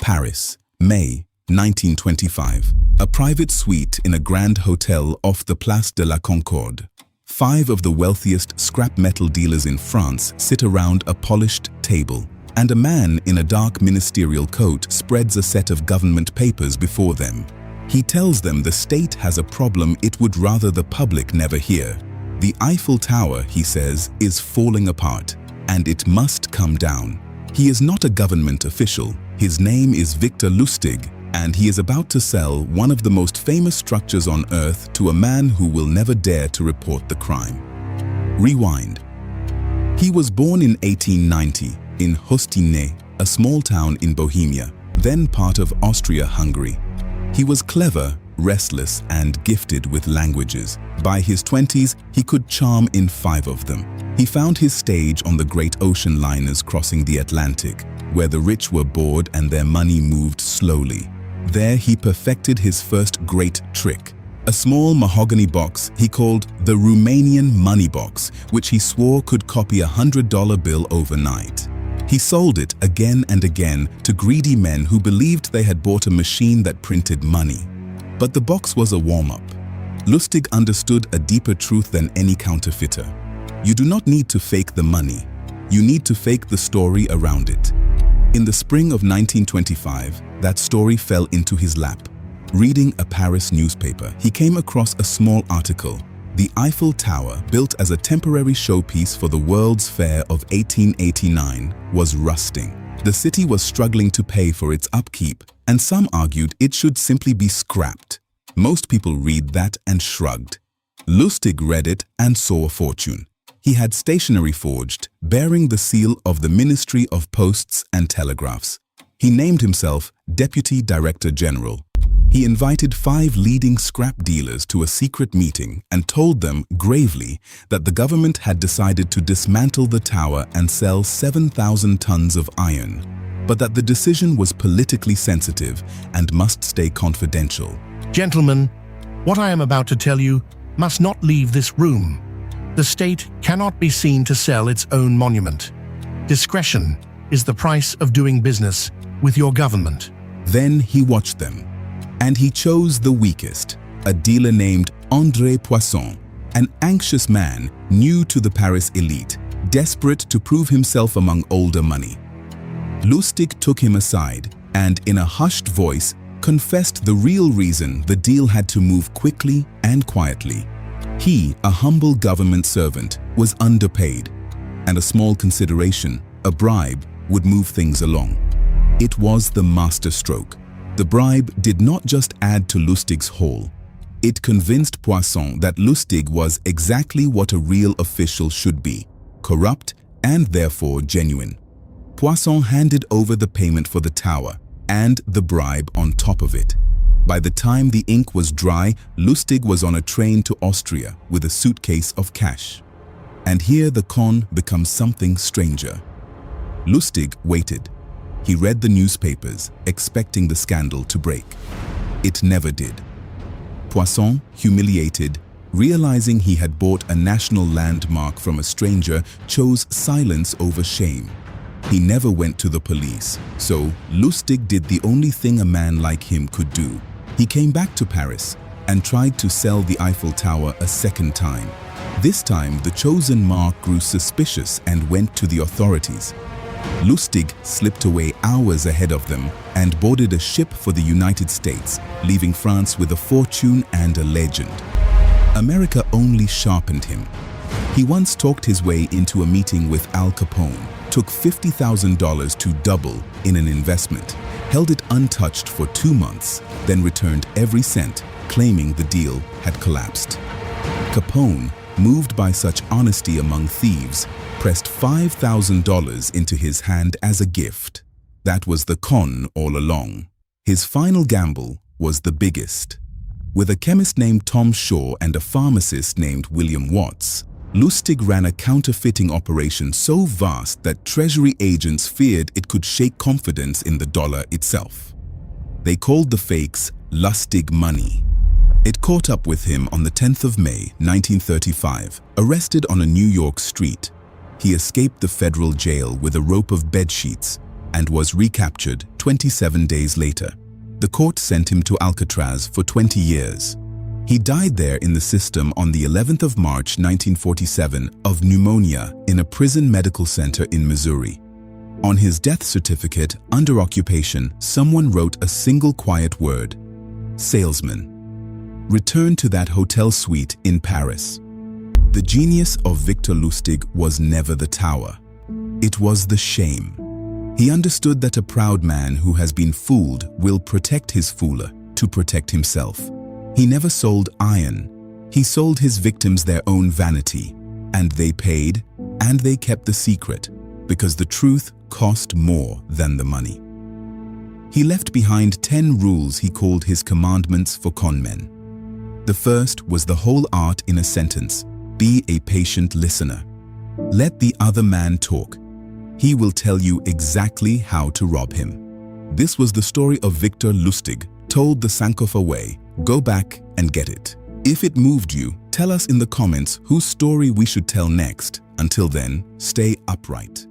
Paris, May 1925. A private suite in a grand hotel off the Place de la Concorde. 5 of the wealthiest scrap metal dealers in France sit around a polished table, and a man in a dark ministerial coat spreads a set of government papers before them. He tells them the state has a problem it would rather the public never hear. The Eiffel Tower, he says, is falling apart, and it must come down. He is not a government official. His name is Victor Lustig, and he is about to sell one of the most famous structures on earth to a man who will never dare to report the crime. Rewind. He was born in 1890 in Hostinné, a small town in Bohemia, then part of Austria-Hungary. He was clever, restless, and gifted with languages. By his 20s, he could charm in 5 of them. He found his stage on the great ocean liners crossing the Atlantic, where the rich were bored and their money moved slowly. There he perfected his first great trick, a small mahogany box he called the Rumanian Money Box, which he swore could copy a $100 bill overnight. He sold it again and again to greedy men who believed they had bought a machine that printed money. But the box was a warm-up. Lustig understood a deeper truth than any counterfeiter. You do not need to fake the money. You need to fake the story around it. In the spring of 1925, that story fell into his lap. Reading a Paris newspaper, he came across a small article. The Eiffel Tower, built as a temporary showpiece for the World's Fair of 1889, was rusting. The city was struggling to pay for its upkeep, and some argued it should simply be scrapped. Most people read that and shrugged. Lustig read it and saw a fortune. He had stationery forged, bearing the seal of the Ministry of Posts and Telegraphs. He named himself Deputy Director General. He invited 5 leading scrap dealers to a secret meeting and told them gravely that the government had decided to dismantle the tower and sell 7,000 tons of iron, but that the decision was politically sensitive and must stay confidential. Gentlemen, what I am about to tell you must not leave this room. The state cannot be seen to sell its own monument. Discretion is the price of doing business with your government. Then he watched them, and he chose the weakest, a dealer named André Poisson, an anxious man new to the Paris elite, desperate to prove himself among older money. Lustig took him aside and, in a hushed voice, confessed the real reason the deal had to move quickly and quietly. He, a humble government servant, was underpaid, and a small consideration, a bribe, would move things along. It was the masterstroke. The bribe did not just add to Lustig's haul. It convinced Poisson that Lustig was exactly what a real official should be, corrupt and therefore genuine. Poisson handed over the payment for the tower and the bribe on top of it. By the time the ink was dry, Lustig was on a train to Austria with a suitcase of cash. And here the con becomes something stranger. Lustig waited. He read the newspapers, expecting the scandal to break. It never did. Poisson, humiliated, realizing he had bought a national landmark from a stranger, chose silence over shame. He never went to the police, so Lustig did the only thing a man like him could do. He came back to Paris and tried to sell the Eiffel Tower a second time. This time, the chosen mark grew suspicious and went to the authorities. Lustig slipped away hours ahead of them and boarded a ship for the United States, leaving France with a fortune and a legend. America only sharpened him. He once talked his way into a meeting with Al Capone, took $50,000 to double in an investment, held it untouched for 2 months, then returned every cent, claiming the deal had collapsed. Capone, moved by such honesty among thieves, pressed $5,000 into his hand as a gift. That was the con all along. His final gamble was the biggest. With a chemist named Tom Shaw and a pharmacist named William Watts, Lustig ran a counterfeiting operation so vast that Treasury agents feared it could shake confidence in the dollar itself. They called the fakes Lustig money. It caught up with him on the 10th of May, 1935, arrested on a New York street. He escaped the federal jail with a rope of bedsheets, and was recaptured 27 days later. The court sent him to Alcatraz for 20 years. He died there in the system on the 11th of March 1947 of pneumonia in a prison medical center in Missouri. On his death certificate, under occupation, someone wrote a single quiet word: salesman. Return to that hotel suite in Paris. The genius of Victor Lustig was never the tower. It was the shame. He understood that a proud man who has been fooled will protect his fooler to protect himself. He never sold iron. He sold his victims their own vanity, and they paid, and they kept the secret, because the truth cost more than the money. He left behind 10 rules he called his commandments for conmen. The first was the whole art in a sentence: be a patient listener. Let the other man talk. He will tell you exactly how to rob him. This was the story of Victor Lustig, told the Sankofa way. Go back and get it. If it moved you, tell us in the comments whose story we should tell next. Until then, stay upright.